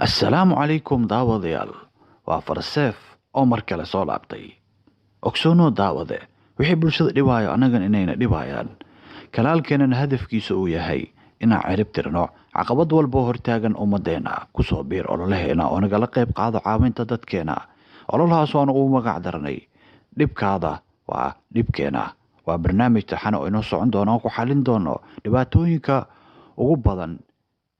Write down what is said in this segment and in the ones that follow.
assalaamu calaykum daawadayaal waa farseef oo mar kale soo laabtay ogsoonoo daawade wixii bulshada dhibaayo annagan inayna dhibayaan kalaalkeenana hadafkiisa uu yahay inaan cirib tirno caqabad walba oo hortaagan ummaddeena kusoo biir ololaheena oo nagala qayb qaado caawinta dadkeena ololahaas waana uu magac daranay dhibkaada waa dhibkeena waa barnaamij taxan oo inoo socon doona oo ku xalin doono dhibaatooyinka ugu badan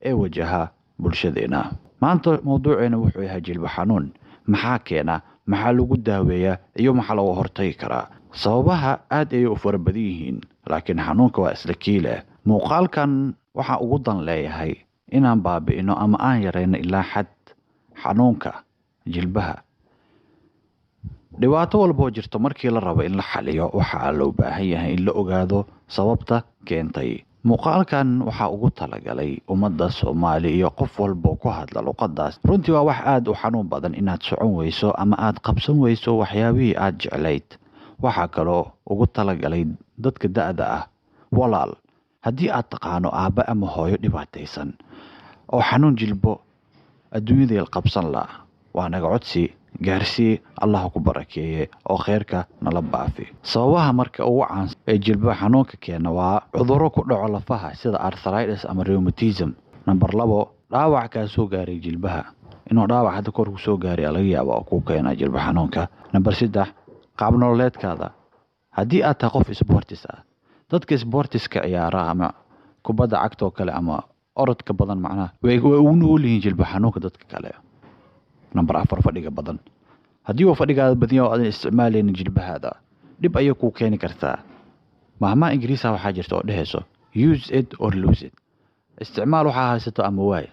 ee wajaha bulshadeena maanta mawduuceena wuxuu yahay jilba xanuun maxaa keena maxaa lagu daaweeyaa iyo maxaa lagu hortagi karaa sababaha aad ay u fara badan yihiin laakiin xanuunka waa isla kiile muuqaalkan waxaa ugu dan leeyahay inaan baabi'ino ama aan yarayno ilaa xad xanuunka jilbaha dhibaato walba oo jirto markii la rabo in la xaliyo waxaa loo baahan yahay in la ogaado sababta keentay muuqaalkan waxaa ugu talagalay ummadda Soomaaliya iyo qof walba oo ku hadla luqadaas runtii waa wax aad u xanuun badan inaad socon weyso ama aad qabsan weyso waxyaabihii aad jeclayd waxaa kaloo ugu talagalay dadka da'da ah walaal haddii aad taqaano aabba ama hooyo dhibaataysan oo xanuun jilbo adduunyada qabsan la waa naga codsi gaarsii allah ku barakeeye oo khayrka nala baafi sababaha marka ugu caansan ee jilba xanuunka keena waa cudurro ku dhaco lafaha sida arthritis ama rheumatism number 2 dhaawac ka soo gaaray jilbaha inuu dhaawac hadda kor ku soo gaaray laga yaabo oo ku keena jilba xanuunka number 3 qaab nololeedkaada haddii aad tahay qof sportis ah dadka sportiska ciyaara ama kubadda cagta oo kale ama orodka badan macnaha way u nugul yihiin jilba xanuunka dadka kale number 4 fadhiga badan haddii uu fadhigaada badiyo oo aad isticmaalaynin jilbahaada dhib ayay ku keeni kartaa mahma ingiriisi waxaa jirta oo dhehayso use it or lose it isticmaal waxa haysato ama waay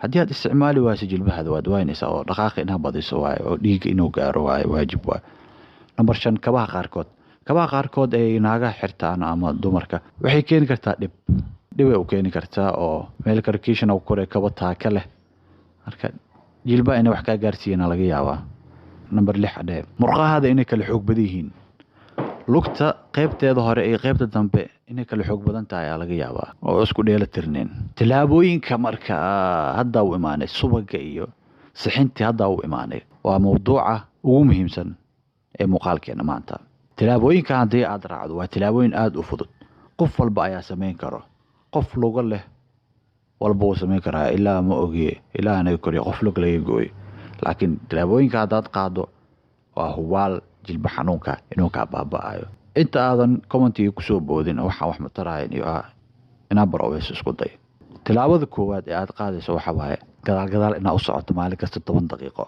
haddii aad isticmaali wayso jilbahaada waad waynaysaa oo dhaqaaqi inaad badiso waay oo dhiigga inuu gaaro waay waajib waay number 5 kabaha qaarkood ay naaga xirtaan ama dumarka waxay keeni kartaa dhib ay u keeni kartaa oo meel karkiishan oo kore kaba taaka leh marka jilba inay wax ka gaarsiiyana laga yaabaa number 6 murqahaada inay kala xoog badan yihiin lugta qaybteeda hore iyo qaybta dambe inay kala xoog badan tahay laga yaabaa oo isku dheela tirneen tilaabooyinka marka hadda u imaanay subaga iyo sixintii hadda u imaanay waa mawduuca ugu muhiimsan ee muuqaalkeena maanta tilaabooyinka haddii aad raacdo waa tilaabooyin aad u fudud qof walba ayaa sameyn karo qof luga leh walba uu sameyn karaa ilaa ma ogiye ilaa anaga koriyo qof lug laga gooy laakiin tilaabooyinka haddaad qaado waa hubaal jilba xanuunka inuu ka baaba'ayo inta aadan commentiga ku soo boodin waxaan wax matarayn iyo inaad baroweyso isku day tilaabada koowaad ee aad qaadayso waxa waaye gadaal inaad u socoto maalin kasta 10 daqiiqo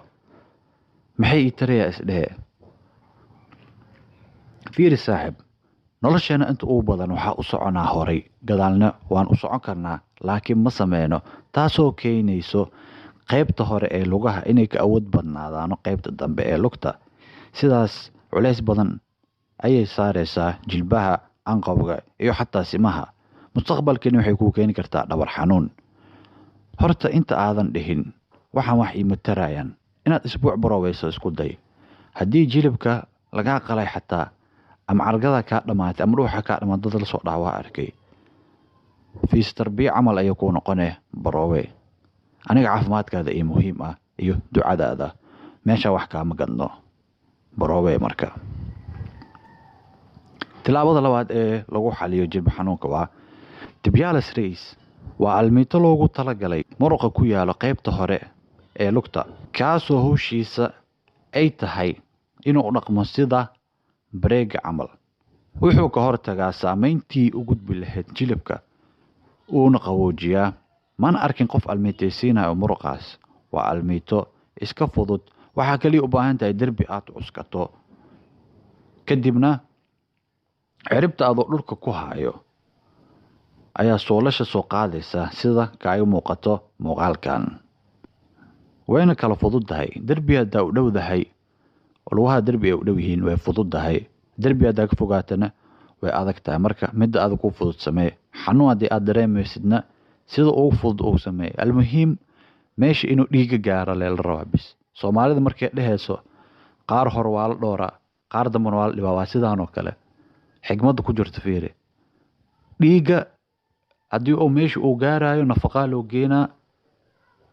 maxay ii tarayaa isdhee fiiri saaxib nolosheena inta ugu badan waxaa u soconaa horay gadaalna waan u socon karnaa laakiin ma sameyno taasoo keenayso qaybta hore ee lugaha inay ka awood badnaadaan qaybta dambe ee lugta sidaas culays badan ayay saaraysaa jilbaha anqawga iyo xataa simaha mustaqbalkani waxay ku keeni kartaa dhabar xanuun horta inta aadan dhihin waxaan wax ii matarayaan inaad isbuuc baroweyso isku day haddii jilibka laga qalay xataa ama argada ka dhamaatay ama ruuxa ka dhamaatay dad la soo dhaawaa arkay fiis tarbiya camal ayuu ku noqonay baroowe aniga caafimaadkaada ee muhiim ah iyo ducadaada meesha wax ka ma gadno baroowe marka tilaabada labaad ee lagu xaliyo jilba xanuunka waa tibialis race waa almiito loogu talagalay muruqa ku yaalo qaybta hore ee lugta kaasoo hawshiisa ay tahay inuu dhaqmo sida breega camal wuxuu ka hortagaa saameyntii u gudbi lahayd jilibka uuna qaboojiyaa man arkin qof almiitaysiinayo muruqaas waa almiito iska fudud waxaa kaliya u baahan tahay derbi aad cuskato kadibna ciribta aad dhulka ku hayo ayaa soolasha soo qaadaysa sida kaaga muuqato muuqaalkan wayna kala fududahay derbi hadda u dhowdahay lugaha derbi ay u dhow yihiin way fududahay derbi hadda ka fogaatana way adag tahay marka mid aad ku fudud samee xanuun hadii aad dareemaysidna sida ugu fudud uu samee almuhiim meesha inuu dhiiga gaaro leel rabo bis Soomaalida markay dhehayso qaar hor waa la dhoora qaar dambe waa la dhibaa waa sidaan oo kale xigmad ku jirto fiiri dhiiga haddii uu meesha uu gaarayo nafaqa loo geenaa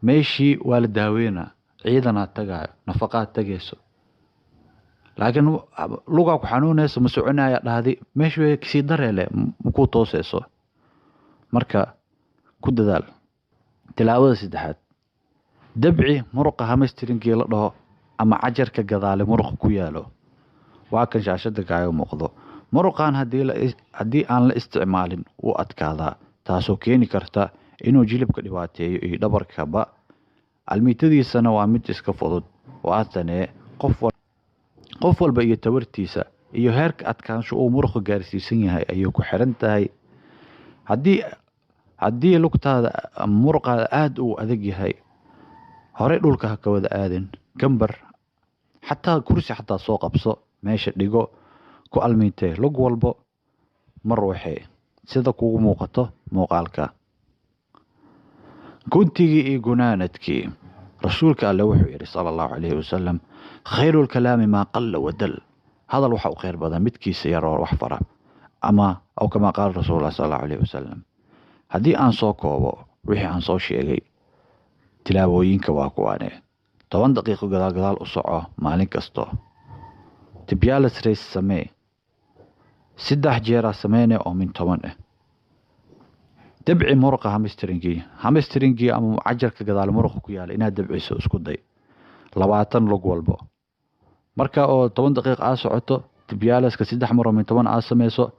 meeshii waa la daaweynaa, ciidanaad tagaayo, nafaqaad tagayso, laakiin lugaa ku xanuunayso ma soconaya dhahdi meeshii way kasii dareele makuu tooseyso. marka ku dadaal. tilaabada saddexaad, dabci muruqa hamstringii la dhaho ama cajarka gadaale muruqa ku yaalo, waa kan shaashada kaaga muuqdo. muruqan haddii aan la isticmaalin wuu adkaadaa, taasoo keeni karta inuu jilibka dhibaateeyo iyo dhabarkaba. almiitadiisana waa mid iska fudud, waatanee qof walba iyo tabartiisa iyo heerka adkaansho uu muruqa gaarsiisan yahay ayay ku xiran tahay. haddii lugtaada muruqaada aada uu adag yahay, horey dhulka ha ka wada aadin, gambar xataa kursi xataa soo qabso, meesha dhigo, ku almiintee lug walbo mar waxee sida kugu muuqato muuqaalka. guntigii iyo gunaanadkii, rasuulka alle wuxuu yidhi sala allahu calayhi wasalam, khayrulkalaami maa qalla wadal. hadal waxa u khayr badan midkiisa yar oo wax fara, ama aw kamaa qaala rasuulullah sala allahu calayhi wasalam. haddii aan soo koobo wixii aan soo sheegay, tilaabooyinka waa kuwaane: 10 daqiiqo gadaal u soco maalin kasto, tibialis race samee 3 jeer sameyne oo min 10 ah. dabci muruqa hamstringii ama cajarka gadaal muruqa ku yaala inaad dabciso isku day 20 lug walbo. marka oo 10 daqiiqo aad socoto, tibialiska 3 mar oo min 10 aad sameyso,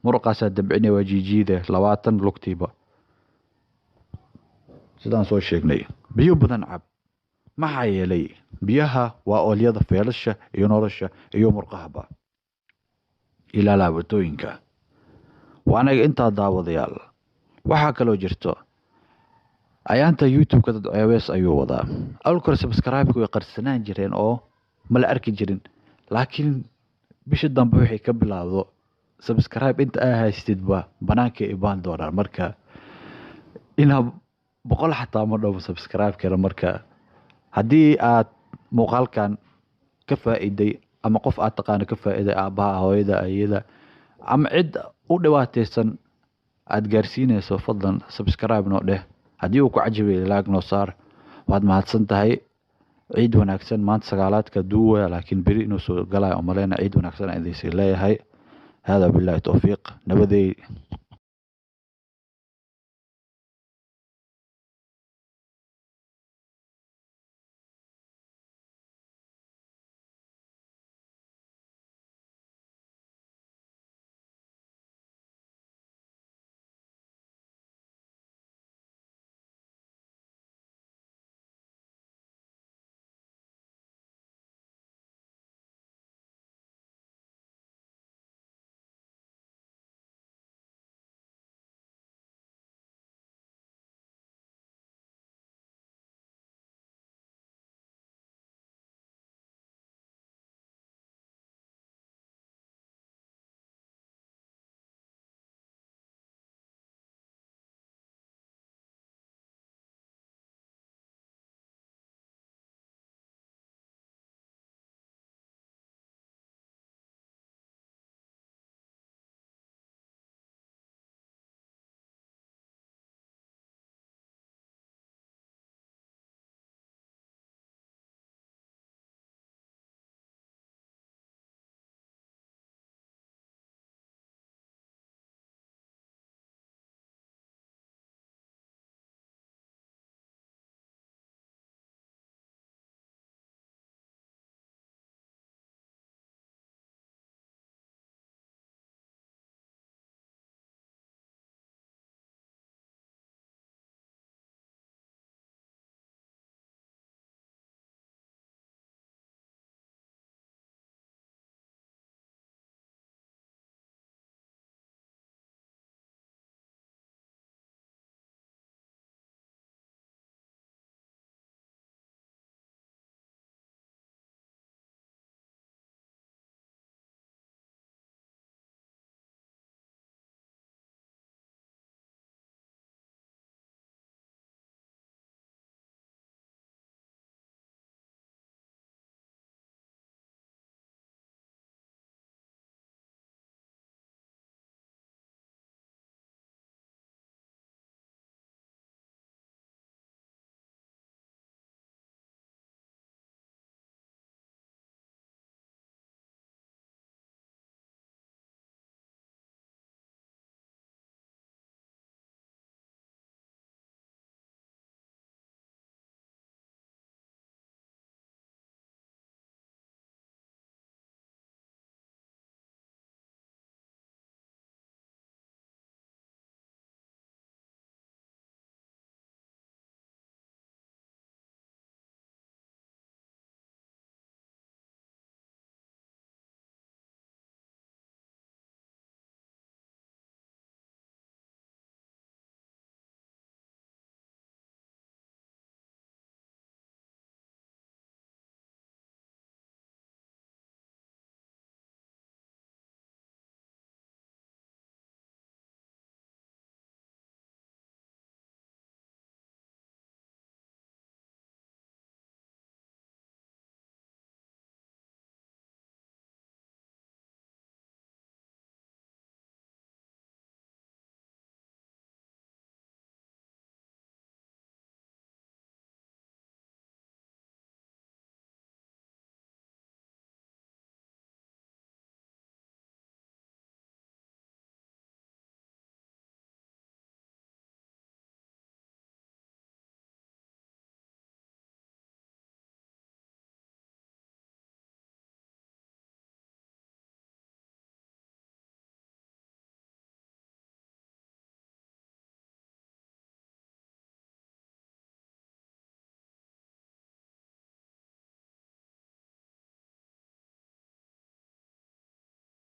muruqaasaa dabcine waa jiijiide 20 lugtiiba. sidaan soo sheegnay, biyo badan cab, maxaa yeelay biyaha waa oolyada feelasha iyo nolosha iyo murqahaba. ilaa laabatooyinka waanaga intaa daawadayaal. waxaa kaloo jirto ayaanta youtube-ka dad ceebees ayuu wadaa. awlkore subscribe-ku way qarsanaan jireen oo mala arki jirin, laakiin bisha dambe waxay ka bilaawdo subscribe inta aa haystidba banaanka ibaan doonaan. marka inaa 100 xataa ma dhawo subscribe kara. marka haddii aad muuqaalkan ka faa'iiday ama qof aad taqaano ka faa'iiday, aabbaha, hooyada, ayada ama cid u dhibaataysan aad gaarsiinayso, fadlan subscribe noo dheh. haddii uu ku cajabay like noo saar. waad mahadsan tahay. ciid wanaagsan. maanta 9aadka duuwa, laakiin beri inuu soo galaayo umaleyna. ciid wanaagsan aan idin leeyahay. hada billahi tawfiiq. nabadeey.